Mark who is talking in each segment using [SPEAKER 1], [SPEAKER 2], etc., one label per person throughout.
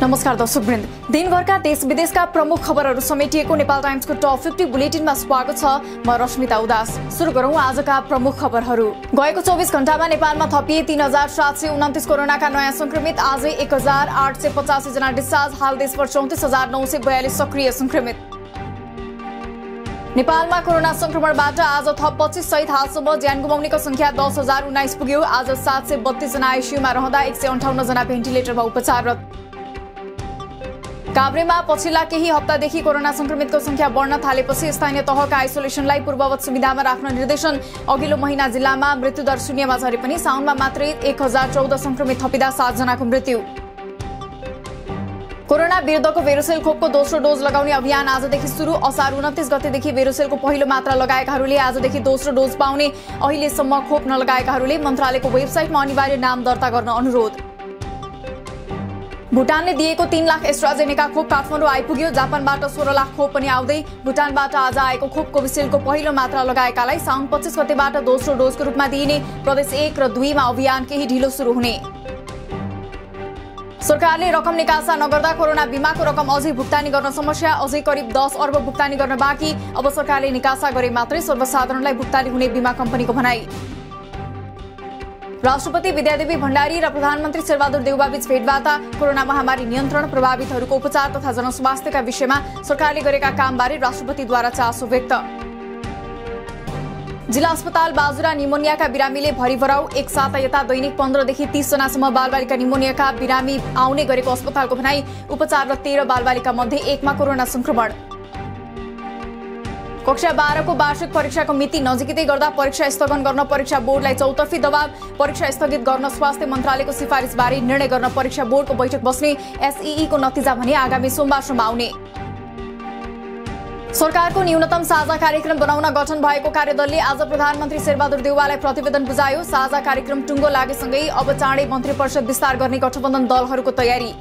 [SPEAKER 1] नमस्कार दर्शकवृन्द, दिनभरका देश विदेशका प्रमुख खबरहरू समेटिएको नेपाल टाइम्सको टप 50 बुलेटिनमा स्वागत छ। म रश्मिता उदास। सुरु गरौँ आजका प्रमुख खबरहरू। गएको 24 घण्टामा नेपालमा थपिए 3729 कोरोनाका नयाँ संक्रमित, आजै 1885 जना डिस्चार्ज। हाल देशभर 34942 सक्रिय संक्रमित। नेपालमा कोरोना संक्रमणबाट आज थप 25 सहित हालसम्म ज्यान गुमाउनेको संख्या 10,019 पुग्यो। आज 732 जना आइसियुमा रहँदा 158 जना भेन्टिलेटरमा उपचाररत। काभ्रेमा पछिल्ला केही हप्तादेखि कोरोना संक्रमितको संख्या बढ्न थालेपछि स्थानीय तहका आइसोलेसनलाई पूर्ववत सुविधामा राख्न निर्देशन। अघिल्लो महिना जिल्लामा मृत्युदर शून्यमा झरे पनि साउनमा मात्रै 1014 संक्रमित थपिँदा 7 जनाको मृत्यु। कोरोना विरुद्धको भेरोसेल खोपको दोस्रो डोज लगाउने अभियान आजदेखि सुरु। असार 29 गतेदेखि भेरोसेलको पहिलो मात्रा लगाएकाहरूले आजदेखि दोस्रो डोज पाउने। अहिलेसम्म खोप नलगाएकाहरूले मन्त्रालयको वेबसाइटमा अनिवार्य नाम दर्ता गर्न अनुरोध। भुटानले दिएको 3 लाख एस्ट्राजेनेका खोप काठमाडौँ आइपुग्यो। जापानबाट 16 लाख खोप पनि आउँदै। भुटानबाट आज आएको खोप कोभिसिल्डको पहिलो मात्रा लगाएकालाई साउन 25 गतेबाट दोस्रो डोजको रूपमा दिइने। प्रदेश 1 र 2 मा अभियान केही ढिलो सुरु हुने। सरकारले रकम निकासा नगर्दा कोरोना बीमाको रकम अझै भुक्तानी गर्न समस्या। अझै करिब 10 अर्ब भुक्तानी गर्न बाँकी। अब सरकारले निकासा गरे मात्रै सर्वसाधारणलाई भुक्तानी हुने बीमा कम्पनीको भनाई। राष्ट्रपति विद्यादेवी भण्डारी र प्रधानमन्त्री शेरबहादुर देउवाबीच भेटवार्ता। कोरोना महामारी नियन्त्रण, प्रभावितहरूको उपचार तथा जनस्वास्थ्यका विषयमा सरकारले गरेका कामबारे राष्ट्रपतिद्वारा चासो व्यक्त। जिल्ला अस्पताल बाजुरा निमोनियाका बिरामीले भरिभराउ। एक साता यता दैनिक 15 देखि 30 जनासम्म बालबालिका निमोनियाका बिरामी आउने गरेको अस्पतालको भनाई। उपचाररत 13 बालबालिका मध्ये 1 मा कोरोना संक्रमण। कक्षा 12 को वार्षिक परीक्षाको मिति नजिकै गर्दा परीक्षा स्थगन गर्न परीक्षा बोर्डलाई चौतर्फी दबाव। परीक्षा स्थगित गर्न स्वास्थ्य मन्त्रालयको सिफारिसबारे निर्णय गर्न परीक्षा बोर्डको बैठक बस्ने। एसईई को नतिजा भने आगामी सोमबारसम्म आउने। सरकारको न्यूनतम साझा कार्यक्रम बनाउन गठन भएको कार्यदलले आज प्रधानमन्त्री शेरबहादुर देउवालाई प्रतिवेदन बुझायो। साझा कार्यक्रम टुङ्गो लागेसँगै अब चाँडै मन्त्री परिषद विस्तार गर्ने गठबन्धन दलहरूको तयारी।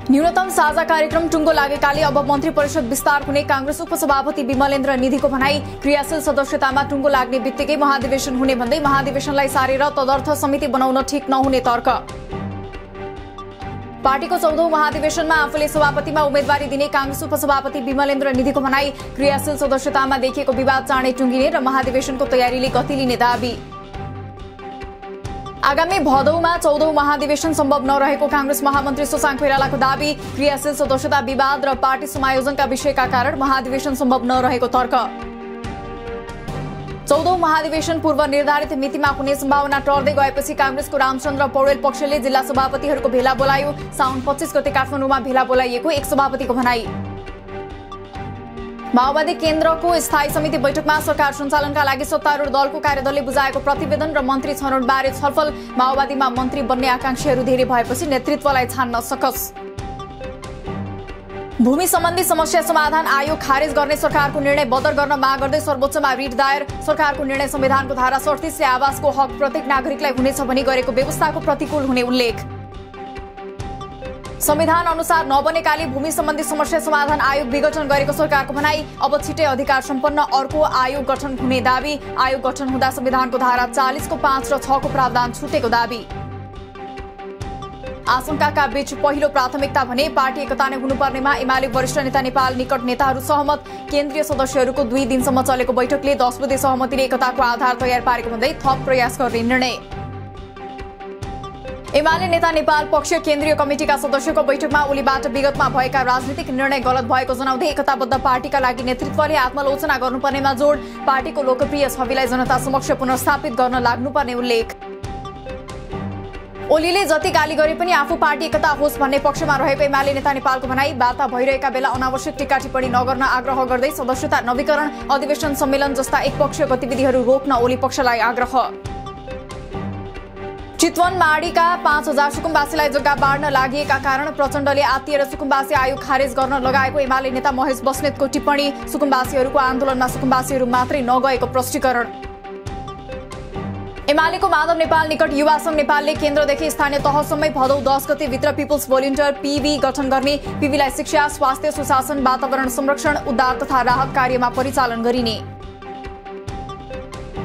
[SPEAKER 1] न्यूनतम साझा कार्यक्रम टुङ्गो लागेकाले अब मन्त्री परिषद विस्तार हुने कांग्रेस उपसभापति विमलेन्द्र निधिको भनाई। क्रियाशील सदस्यतामा टुङ्गो लाग्ने बित्तिकै महाधिवेशन हुने भन्दै महाधिवेशनलाई सारेर तदर्थ समिति बनाउन ठिक नहुने तर्क। पार्टीको 14औं महाधिवेशनमा आफूले सभापतिमा उम्मेदवारी दिने कांग्रेस उपसभापति विमलेन्द्र निधिको भनाई। क्रियाशील सदस्यतामा देखिएको विवाद चाँडै टुङ्गिने र महाधिवेशनको तयारीले गति लिने दाबी। आगामी भदौमा 14औं महाधिवेशन सम्भव नरहेको कांग्रेस महामन्त्री शशाङ्क कोइरालाको दाबी। क्रियाशील सदस्यता विवाद र पार्टी समायोजनका विषयका कारण महाधिवेशन सम्भव नरहेको तर्क। 14औं महाधिवेशन पूर्व निर्धारित मितिमा हुने सम्भावना टर्दै गएपछि कांग्रेसको रामचन्द्र पौडेल पक्षले जिल्ला सभापतिहरूको भेला बोलायो। साउन 25 गते काठमाडौँमा भेला बोलाइएको एक सभापतिको भनाई। माओवादी केन्द्रको स्थायी समिति बैठकमा सरकार सञ्चालनका लागि सत्तारूढ दलको कार्यदलले बुझाएको प्रतिवेदन र मन्त्री छनौटबारे छलफल। माओवादीमा मन्त्री बन्ने आकांक्षीहरू धेरै भएपछि नेतृत्वलाई छान्न सकस। भूमि सम्बन्धी समस्या समाधान आयोग खारेज गर्ने सरकारको निर्णय बदर गर्न माग गर्दै सर्वोच्चमा रिट दायर। सरकारको निर्णय संविधानको धारा 37 ले आवासको हक प्रत्येक नागरिकलाई हुनेछ भनी गरेको व्यवस्थाको प्रतिकूल हुने उल्लेख। संविधान अनुसार नबनेकाले भूमि सम्बन्धी समस्या समाधान आयोग विघटन गरेको सरकारको भनाई। अब छिटै अधिकार सम्पन्न अर्को आयोग गठन हुने दाबी। आयोग गठन हुँदा संविधानको धारा 40 को 5 र 6 को प्रावधान छुटेको दाबी। आशंकाका बीच पहिलो प्राथमिकता भने पार्टी एकता नै हुनुपर्नेमा एमाले वरिष्ठ नेता नेपाल निकट नेताहरू सहमत। केन्द्रीय सदस्यहरूको 2 दिनसम्म चलेको बैठकले 10 बुँदे सहमतिले एकताको आधार तयार पारेको भन्दै थप प्रयास गर्ने निर्णय। एमाले नेता नेपाल पक्ष केन्द्रीय कमिटिका सदस्यको बैठकमा ओलीबाट विगतमा भएका राजनीतिक निर्णय गलत भएको जनाउँदै एकताबद्ध पार्टीका लागि नेतृत्वले आत्मलोचना गर्नुपर्नेमा जोड। पार्टीको लोकप्रिय छविलाई जनता समक्ष पुनर्स्थापित गर्न लाग्नुपर्ने उल्लेख। ओलीले जति गाली गरे पनि आफू पार्टी एकता होस् भन्ने पक्षमा रहेको एमाले नेता नेपालको भनाई। वार्ता भइरहेका बेला अनावश्यक टीका टिप्पणी नगर्न आग्रह गर्दै सदस्यता नवीकरण, अधिवेशन सम्मेलन जस्ता एकपक्षीय गतिविधिहरू रोक्न ओली पक्षलाई आग्रह। चितवन माडीका 5000 सुकुम्बासीलाई जग्गा बाँड्न लागिएका कारण प्रचण्डले आत्तिएर सुकुम्बासी आयोग खारेज गर्न लगाएको एमाले नेता महेश बस्नेतको टिप्पणी। सुकुम्बासीहरूको आन्दोलनमा सुकुम्बासीहरू मात्रै नगएको प्रष्टीकरण। एमालेको माधव नेपाल निकट युवा संघ नेपालले केन्द्रदेखि स्थानीय तहसम्मै भदौ 10 गते भित्र पिपुल्स भोलिन्टियर पीवी गठन गर्ने। पीवीलाई शिक्षा, स्वास्थ्य, सुशासन, वातावरण संरक्षण, उद्धार तथा राहत कार्यमा परिचालन गरिने।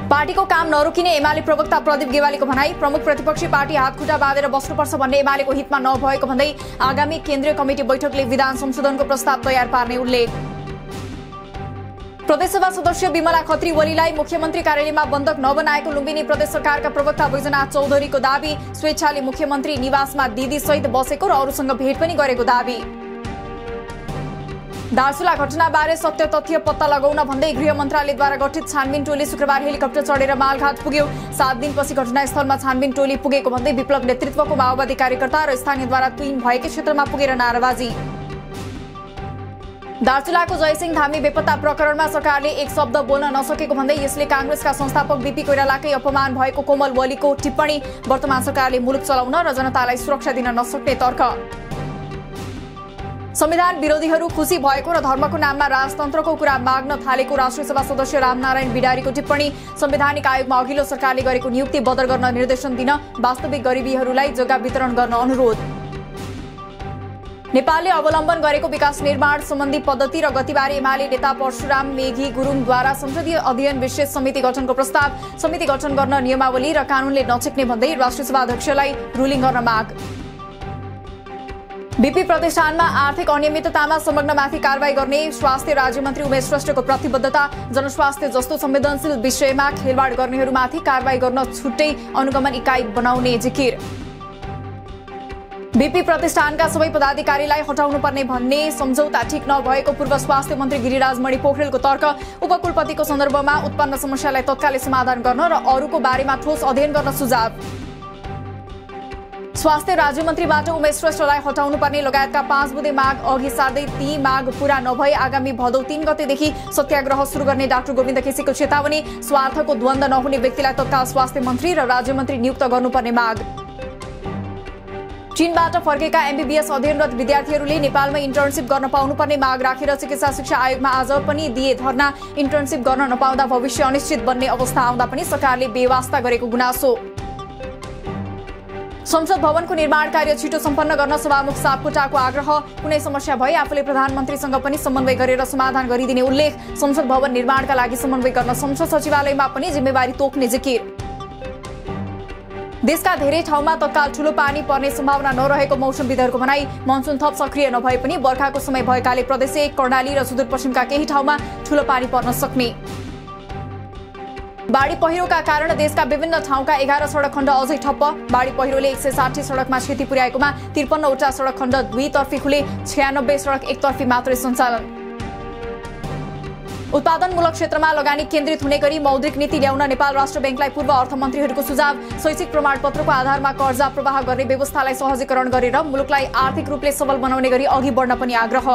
[SPEAKER 1] पार्टीको काम नरोकिने एमाले प्रवक्ता प्रदीप गेवालीको भनाई। प्रमुख प्रतिपक्षी पार्टी हातखुट्टा बाँधेर बस्नुपर्छ भन्ने एमालेको हितमा नभएको भन्दै आगामी केन्द्रीय कमिटी बैठकले विधान संशोधनको प्रस्ताव तयार पार्ने उल्लेख। प्रदेशसभा सदस्य विमला खत्री ओलीलाई मुख्यमन्त्री कार्यालयमा बन्धक नबनाएको लुम्बिनी प्रदेश सरकारका प्रवक्ता बैजनाथ चौधरीको दाबी। स्वेच्छाले मुख्यमन्त्री निवासमा दिदी सहित बसेको र अरूसँग भेट पनि गरेको दाबी। दार्चुला घटनाबारे सत्य तथ्य पत्ता लगाउन भन्दै गृह मन्त्रालयद्वारा गठित छानबिन टोली शुक्रबार हेलिकप्टर चढेर मालघाट पुग्यो। 7 दिनपछि घटनास्थलमा छानबिन टोली पुगेको भन्दै विप्लव नेतृत्वको माओवादी कार्यकर्ता र स्थानीयद्वारा तुइन भएकै क्षेत्रमा पुगेर नाराबाजी। दार्चुलाको जयसिंह धामी बेपत्ता प्रकरणमा सरकारले एक शब्द बोल्न नसकेको भन्दै यसले कांग्रेसका संस्थापक बीपी कोइरालाकै अपमान भएको कोमल वलीको टिप्पणी। वर्तमान सरकारले मुलुक चलाउन र जनतालाई सुरक्षा दिन नसक्ने तर्क। संविधान विरोधीहरू खुसी भएको र धर्मको नाममा राजतन्त्रको कुरा माग्न थालेको राष्ट्रिय सभा सदस्य रामनारायण बिडारीको टिप्पणी। संवैधानिक आयोगमा अघिल्लो सरकारले गरेको नियुक्ति बदल गर्न निर्देशन दिन, वास्तविक गरिबीहरूलाई जग्गा वितरण गर्न अनुरोध। नेपालले अवलम्बन गरेको विकास निर्माण सम्बन्धी पद्धति र गतिबारे एमाले नेता परशुराम मेघी गुरुङद्वारा संसदीय अध्ययन विशेष समिति गठनको प्रस्ताव। समिति गठन गर्न नियमावली र कानूनले नछेक्ने भन्दै राष्ट्रिय सभा अध्यक्षलाई रुलिङ गर्न माग। बीपी प्रतिष्ठानमा आर्थिक अनियमिततामा संलग्नमाथि कारबाही गर्ने स्वास्थ्य राज्यमन्त्री उमेश श्रेष्ठको प्रतिबद्धता। जनस्वास्थ्य जस्तो संवेदनशील विषयमा खेलवाड गर्नेहरूमाथि कारबाही गर्न छुट्टै अनुगमन इकाइ बनाउने जिकिर। बीपी प्रतिष्ठानका सबै पदाधिकारीलाई हटाउनुपर्ने भन्ने सम्झौता ठिक नभएको पूर्व स्वास्थ्य मन्त्री गिरिराज मणि पोखरेलको तर्क। उपकुलपतिको सन्दर्भमा उत्पन्न समस्यालाई तत्कालै समाधान गर्न र अरूको बारेमा ठोस अध्ययन गर्न सुझाव। स्वास्थ्य राज्यमन्त्रीबाट उमेश श्रेष्ठलाई हटाउनुपर्ने लगायतका 5 बुँदे माग अघि सार्दै ती माग पूरा नभए आगामी भदौ 3 गतेदेखि सत्याग्रह सुरु गर्ने डाक्टर गोविन्द केसीको चेतावनी। स्वार्थको द्वन्द्व नहुने व्यक्तिलाई तत्काल स्वास्थ्य मन्त्री र राज्यमन्त्री नियुक्त गर्नुपर्ने माग। चीनबाट फर्केका एमबीबीएस अध्ययनरत विद्यार्थीहरूले नेपालमा इन्टर्नशिप गर्न पाउनुपर्ने माग राखेर चिकित्सा शिक्षा आयोगमा आज पनि दिए धरना। इन्टर्नशिप गर्न नपाउँदा भविष्य अनिश्चित बन्ने अवस्था आउँदा पनि सरकारले बेवास्ता गरेको गुनासो। संसद भवनको निर्माण कार्य छिटो सम्पन्न गर्न सभामुख सापकोटाको आग्रह। कुनै समस्या भए आफूले प्रधानमन्त्रीसँग पनि समन्वय गरेर समाधान गरिदिने उल्लेख। संसद भवन निर्माणका लागि समन्वय गर्न संसद सचिवालयमा पनि जिम्मेवारी तोक्ने जिकिर। देशका धेरै ठाउँमा तत्काल ठूलो पानी पर्ने सम्भावना नरहेको मौसमविदहरूको भनाई। मनसुन थप सक्रिय नभए पनि बर्खाको समय भएकाले प्रदेश 1 कर्णाली र सुदूरपश्चिमका केही ठाउँमा ठूलो पानी पर्न सक्ने। बाढी पहिरोका कारण देशका विभिन्न ठाउँका 11 सडक खण्ड अझै ठप्प। बाढी पहिरोले 160 सडकमा क्षति पुर्याएकोमा 53वटा सडक खण्ड दुईतर्फी खुले, 96 सडक एकतर्फी मात्रै सञ्चालन। उत्पादनमूलक क्षेत्रमा लगानी केन्द्रित हुने गरी मौद्रिक नीति ल्याउन नेपाल राष्ट्र बैंकलाई पूर्व अर्थमन्त्रीहरूको सुझाव। शैक्षिक प्रमाणपत्रको आधारमा कर्जा प्रवाह गर्ने व्यवस्थालाई सहजीकरण गरेर मुलुकलाई आर्थिक रूपले सबल बनाउने गरी अघि बढ्न पनि आग्रह।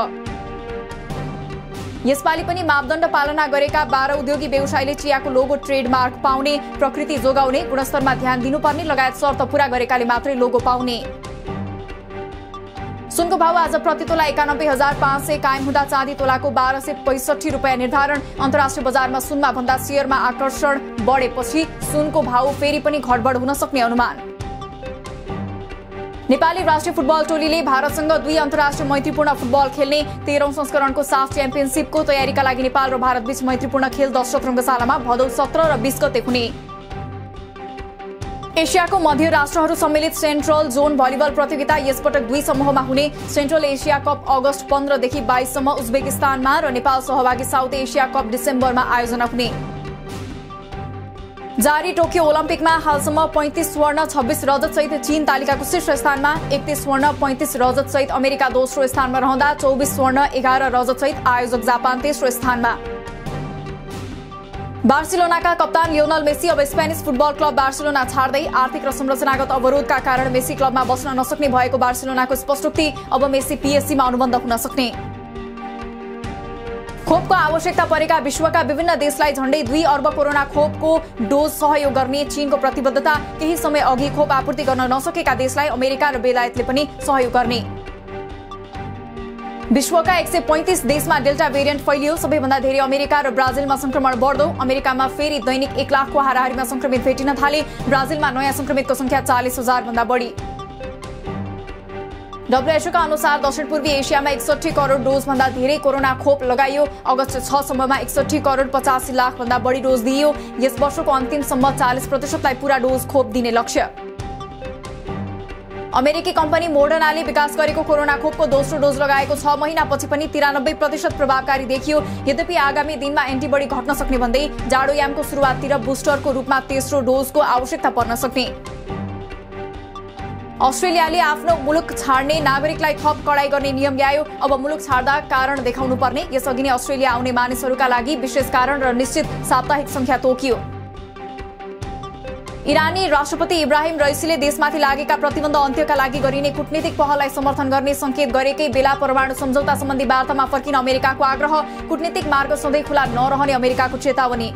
[SPEAKER 1] यसपालि पनि मापदण्ड पालना गरेका 12 उद्योगी व्यवसायीले चियाको लोगो ट्रेडमार्क पाउने, प्रकृति जोगाउने, गुणस्तरमा ध्यान दिनुपर्ने लगायत शर्त पूरा गरेकाले मात्रै लोगो पाउने। सुनको भाव आज प्रति तोला 91,500 कायम हुँदा चाँदी तोलाको 1265 रुपियाँ निर्धारण। अन्तर्राष्ट्रिय बजारमा सुनमा भन्दा शेयरमा आकर्षण बढेपछि सुनको भाव फेरि पनि घटबढ हुन सक्ने अनुमान। नेपाली राष्ट्रिय फुटबल टोलीले भारतसँग 2 अन्तर्राष्ट्रिय मैत्रीपूर्ण फुटबल खेल्ने 13औं संस्करणको साफ च्याम्पियनशिपको तयारीका लागि नेपाल र भारत बीच मैत्रीपूर्ण खेल 10 रङ्गशालामा भदौ 17 र 20 गते हुने। एसियाको मध्य राष्ट्रहरू सम्मिलित सेन्ट्रल जोन भलिबल प्रतियोगिता यसपटक 2 समूहमा हुने। सेन्ट्रल एसिया कप अगस्त 15 देखि 22 सम्म उज्बेकिस्तानमा र नेपाल सहभागी साउथ एसिया कप डिसेम्बरमा आयोजना हुने। जारी टोकियो ओलम्पिकमा हालसम्म 35 स्वर्ण 26 रजत सहित चीन तालिकाको शीर्ष स्थानमा। 31 स्वर्ण 35 रजत सहित अमेरिका दोस्रो स्थानमा रहँदा 24 स्वर्ण 11 रजत सहित आयोजक जापान तेस्रो स्थानमा। बार्सिलोनाका कप्तान लियोनल मेसी अब स्पेनिस फुटबल क्लब बार्सिलोना छाड्दै आर्थिक र संरचनागत अवरोधका कारण मेसी क्लबमा बस्न नसक्ने भएको बार्सिलोनाको स्पष्टोक्ति। अब मेसी पीएससीमा अनुबन्ध हुन सक्ने। खोपको आवश्यकता परेका विश्वका विभिन्न देशलाई झण्डै 2 अर्ब कोरोना खोपको डोज सहयोग गर्ने चीनको प्रतिबद्धता। केही समय अघि खोप आपूर्ति गर्न नसकेका देशलाई अमेरिका र बेलायतले पनि सहयोग गर्ने। विश्वका 135 देशमा डेल्टा भेरिएन्ट फैलियो। सबैभन्दा धेरै अमेरिका र ब्राजिलमा संक्रमण बढ्दो। अमेरिकामा फेरि दैनिक 1 लाखको हाराहारीमा संक्रमित भेटिन थाले। ब्राजिलमा नयाँ संक्रमितको संख्या 40,000 भन्दा बढी। WHO का अनुसार दक्षिण पूर्वी एसियामा 61 करोड डोज भन्दा धेरै कोरोना खोप लगाइयो। अगस्त 6 सम्ममा 61 करोड 85 लाख भन्दा बढी डोज दिइयो। यस वर्षको अन्तिमसम्म 40% लाई पूरा डोज खोप दिने लक्ष्य। अमेरिकी कम्पनी मोडर्नाले विकास गरेको कोरोना खोपको दोस्रो डोज लगाएको 6 महिनापछि पनि 93% प्रभावकारी देखियो। यद्यपि आगामी दिनमा एन्टिबडी घट्न सक्ने भन्दै जाडोयामको सुरुवाततिर बुस्टरको रूपमा तेस्रो डोजको आवश्यकता पर्न सक्ने। अस्ट्रेलियाले आफ्नो मुलुक छाड्ने नागरिकलाई थप कडाई गर्ने नियम ल्यायो। अब मुलुक छाड्दा कारण देखाउनु पर्ने। यसअघि नै अस्ट्रेलिया आउने मानिसहरूका लागि विशेष कारण र निश्चित साप्ताहिक संख्या तोकियो। इरानी राष्ट्रपति इब्राहिम रइसीले देशमाथि लागेका प्रतिबन्ध अन्त्यका लागि गरिने कूटनीतिक पहललाई समर्थन गर्ने संकेत गरेकै बेला परमाणु सम्झौता सम्बन्धी वार्तामा फर्किन अमेरिकाको आग्रह। कूटनीतिक मार्ग सधैँ खुला नरहने अमेरिकाको चेतावनी।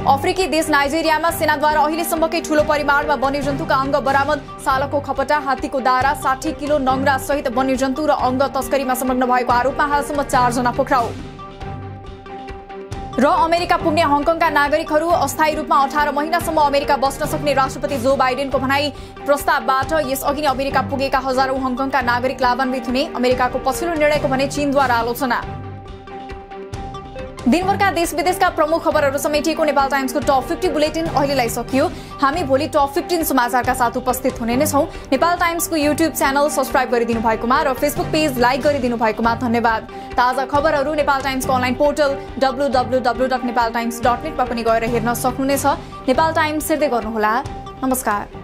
[SPEAKER 1] अफ्रिकी देश नाइजेरियामा सेनाद्वारा अहिलेसम्मकै ठूलो परिमाणमा वन्यजन्तुका अङ्ग बरामद। सालको खपटा, हात्तीको दारा, 60 किलो नङ्ग्रा सहित वन्यजन्तु र अङ्ग तस्करीमा संलग्न भएको आरोपमा हालसम्म 4 जना पक्राउ। र अमेरिका पुग्ने हङकङका नागरिकहरू अस्थायी रूपमा 18 महिनासम्म अमेरिका बस्न सक्ने राष्ट्रपति जो बाइडेनको भनाई। प्रस्तावबाट यसअघि नै अमेरिका पुगेका हजारौं हङकङका नागरिक लाभान्वित हुने। अमेरिकाको पछिल्लो निर्णयको भने चीनद्वारा आलोचना। दिनभरका देश विदेशका प्रमुख खबरहरू समेटिएको नेपाल टाइम्सको टप 50 बुलेटिन अहिलेलाई सकियो। हामी भोलि टप 15 समाचारका साथ उपस्थित हुने नै छौं। नेपाल टाइम्सको युट्युब च्यानल सब्स्क्राइब गरिदिनु भएकोमा र फेसबुक पेज लाइक गरिदिनु भएकोमा धन्यवाद। ताजा खबरहरू नेपाल टाइम्सको अनलाइन पोर्टल www.nepaltimes.net मा पनि गएर हेर्न सक्नुहुनेछ। नेपाल टाइम्स हेर्दै गर्नुहोला। नमस्कार।